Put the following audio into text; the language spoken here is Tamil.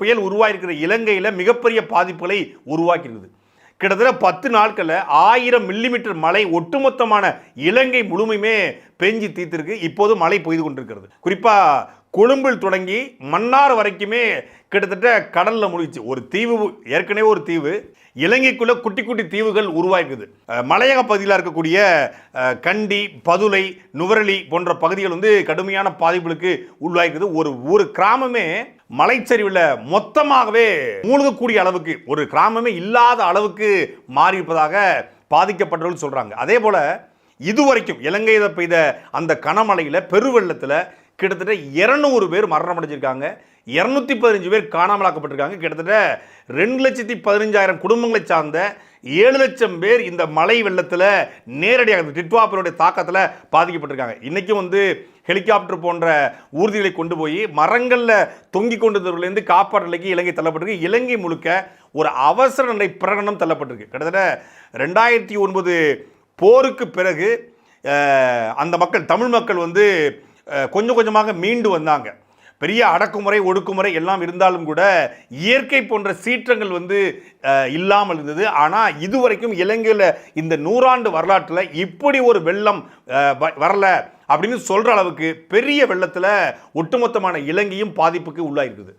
புயல் உருவாயிருக்கிற இலங்கையில் மிகப்பெரிய பாதிப்புகளை உருவாக்கியிருக்குது. கிட்டத்தட்ட 10 நாட்களில் 1000 மில்லிமீட்டர் மழை ஒட்டுமொத்தமான இலங்கை முழுமையுமே பெஞ்சி தீர்த்திருக்கு. இப்போது மழை பெய்து கொண்டிருக்கிறது. குறிப்பாக கொழும்பில் தொடங்கி மன்னார் வரைக்குமே கிட்டத்தட்ட கடலில் முழுகிச்சு. ஒரு தீவு, ஏற்கனவே ஒரு தீவு, இலங்கைக்குள்ள குட்டி குட்டி தீவுகள் உருவாக்குது. மலையக பகுதியில் இருக்கக்கூடிய கண்டி, பதுளை, நுவரெலி போன்ற பகுதிகள் கடுமையான பாதிப்புகளுக்கு உள்ளாயிருக்குது. ஒரு கிராமமே மலைச்சரிவில் மொத்தமாகவே மூழ்கக்கூடிய அளவுக்கு, ஒரு கிராமமே இல்லாத அளவுக்கு மாறி இருப்பதாக பாதிக்கப்பட்டவர்கள் சொல்றாங்க. அதே போல இதுவரைக்கும் இலங்கையில் பெய்த அந்த கனமழையில் பெருவெள்ளத்தில் கிட்டத்தட்ட 200 பேர் மரணம் அடைஞ்சிருக்காங்க. 215 பேர் காணாமலாக்கப்பட்டிருக்காங்க. கிட்டத்தட்ட 2,15,000 குடும்பங்களை சார்ந்த 7 லட்சம் பேர் இந்த மழை வெள்ளத்தில் நேரடியாக டிட்வா புயலுடைய தாக்கத்தில் பாதிக்கப்பட்டிருக்காங்க. இன்றைக்கும் ஹெலிகாப்டர் போன்ற ஊர்திகளை கொண்டு போய் மரங்களில் தொங்கி கொண்டவர்லேருந்து காப்பாற்ற நிலைக்கு இலங்கை தள்ளப்பட்டிருக்கு. இலங்கை முழுக்க ஒரு அவசர நிலை பிரகடனம் தள்ளப்பட்டிருக்கு. கிட்டத்தட்ட 2009 போருக்கு பிறகு அந்த மக்கள், தமிழ் மக்கள் கொஞ்சம் கொஞ்சமாக மீண்டு வந்தாங்க. பெரிய அடக்குமுறை, ஒடுக்குமுறை எல்லாம் இருந்தாலும் கூட இயற்கை போன்ற சீற்றங்கள் இல்லாமல் இருந்தது. ஆனால் இதுவரைக்கும் இலங்கையில் இந்த 100 ஆண்டு வரலாற்றில் இப்படி ஒரு வெள்ளம் வரல அப்படின்னு சொல்கிற அளவுக்கு பெரிய வெள்ளத்தில் ஒட்டுமொத்தமான இலங்கையும் பாதிப்புக்கு உள்ளாயிருக்குது.